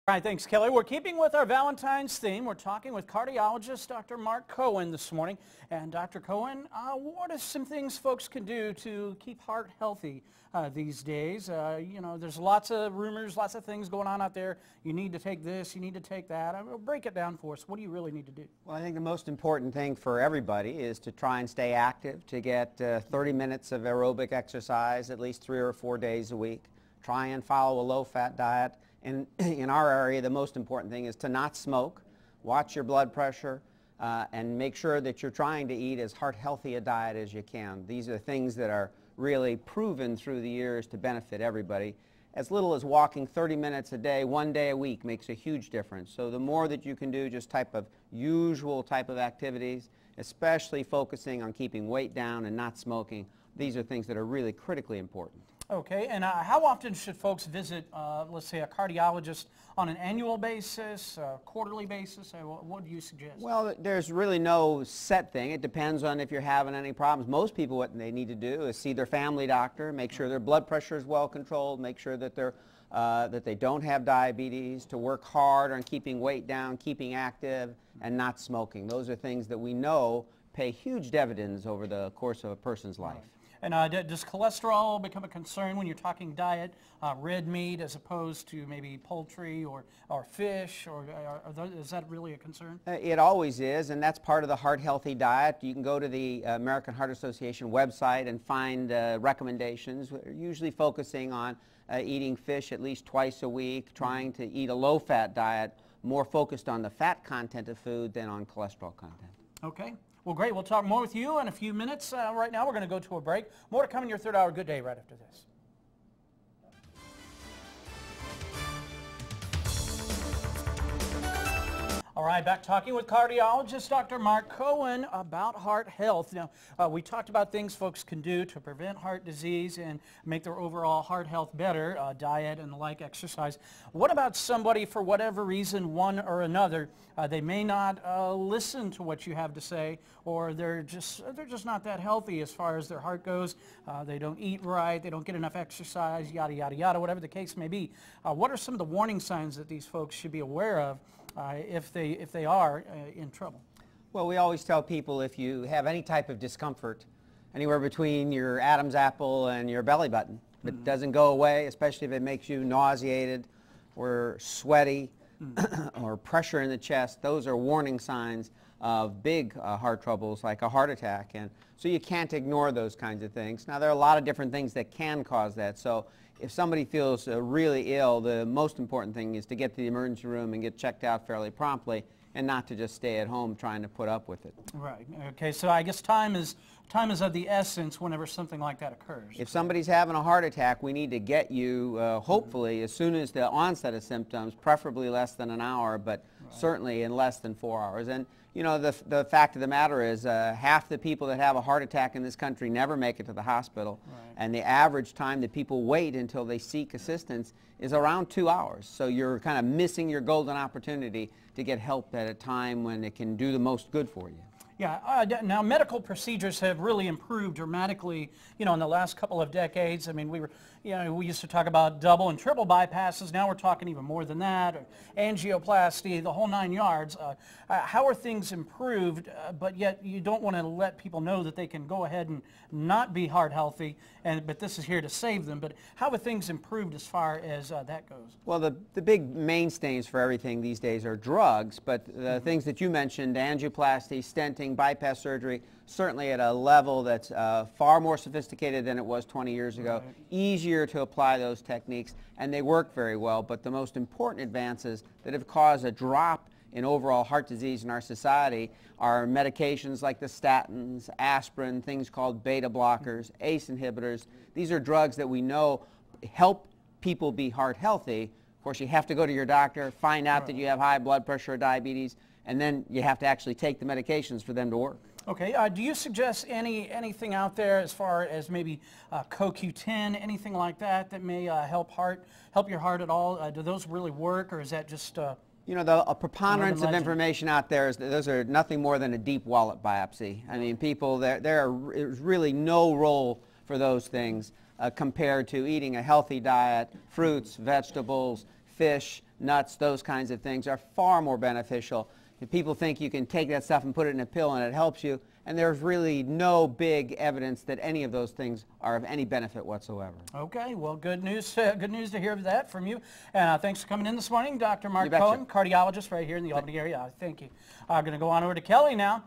All right, thanks, Kelly. We're keeping with our Valentine's theme. We're talking with cardiologist Dr. Mark Cohen this morning. And Dr. Cohen, what are some things folks can do to keep heart healthy these days? You know, there's lots of rumors, lots of things going on out there. You need to take this, you need to take that. Break it down for us. What do you really need to do? Well, I think the most important thing for everybody is to try and stay active, to get 30 minutes of aerobic exercise at least 3 or 4 days a week. Try and follow a low-fat diet. And in our area, the most important thing is to not smoke, watch your blood pressure, and make sure that you're trying to eat as heart-healthy a diet as you can. These are things that are really proven through the years to benefit everybody. As little as walking 30 minutes a day, 1 day a week makes a huge difference. So the more that you can do just usual type of activities, especially focusing on keeping weight down and not smoking, these are things that are really critically important. Okay, and how often should folks visit, let's say, a cardiologist on an annual basis, quarterly basis? What do you suggest? Well, there's really no set thing. It depends on if you're having any problems. Most people, what they need to do is see their family doctor, make sure their blood pressure is well controlled, make sure that that they don't have diabetes, to work hard on keeping weight down, keeping active, and not smoking. Those are things that we know pay huge dividends over the course of a person's life. And does cholesterol become a concern when you're talking diet, red meat as opposed to maybe poultry or fish, or is that really a concern? It always is, and that's part of the heart healthy diet. You can go to the American Heart Association website and find recommendations. We're usually focusing on eating fish at least twice a week, trying to eat a low-fat diet, more focused on the fat content of food than on cholesterol content. Okay. Well, great. We'll talk more with you in a few minutes. Right now, we're going to go to a break. More to come in your third hour Good Day right after this. All right, back talking with cardiologist Dr. Mark Cohen about heart health. Now, we talked about things folks can do to prevent heart disease and make their overall heart health better, diet and the like, exercise. What about somebody, for whatever reason, one or another, they may not listen to what you have to say, or they're just not that healthy as far as their heart goes. They don't eat right, they don't get enough exercise, yada, yada, yada, whatever the case may be. What are some of the warning signs that these folks should be aware of if they are in trouble? Well, we always tell people if you have any type of discomfort anywhere between your Adam's apple and your belly button, if it doesn't go away, especially if it makes you nauseated or sweaty or pressure in the chest, those are warning signs of big heart troubles like a heart attack. And so you can't ignore those kinds of things. Now, there are a lot of different things that can cause that. So if somebody feels really ill, the most important thing is to get to the emergency room and get checked out fairly promptly, and not to just stay at home trying to put up with it. Right. Okay, so I guess time is of the essence whenever something like that occurs. If somebody's having a heart attack, we need to get you, hopefully, as soon as the onset of symptoms, preferably less than an hour, but certainly in less than 4 hours. And you know, the fact of the matter is half the people that have a heart attack in this country never make it to the hospital. Right. And the average time that people wait until they seek assistance is around 2 hours. So you're kind of missing your golden opportunity to get help at a time when it can do the most good for you. Yeah, now medical procedures have really improved dramatically, you know, in the last couple of decades. I mean, we used to talk about double and triple bypasses. Now we're talking even more than that, or angioplasty, the whole 9 yards. How are things improved, but yet you don't want to let people know that they can go ahead and not be heart healthy, but this is here to save them. But how have things improved as far as that goes? Well, the big mainstays for everything these days are drugs, but the things that you mentioned, angioplasty, stenting, bypass surgery, certainly at a level that's far more sophisticated than it was 20 years ago, easier to apply those techniques, and they work very well. But the most important advances that have caused a drop in overall heart disease in our society are medications like the statins, aspirin, things called beta blockers, ACE inhibitors. These are drugs that we know help people be heart healthy. Of course, you have to go to your doctor, find out that you have high blood pressure or diabetes, and then you have to actually take the medications for them to work. Okay. Do you suggest anything out there as far as maybe CoQ10, anything like that may help your heart at all? Do those really work, or is that just you know, a preponderance of information out there is that those are nothing more than a deep wallet biopsy. I mean, people, there's really no role for those things compared to eating a healthy diet, fruits, vegetables, fish, nuts, those kinds of things are far more beneficial. People think you can take that stuff and put it in a pill and it helps you, and there's really no big evidence that any of those things are of any benefit whatsoever. Okay, well, good news to hear that from you. And thanks for coming in this morning, Dr. Mark You betcha. Cohen, cardiologist right here in the Albany area. Thank you. I'm going to go on over to Kelly now.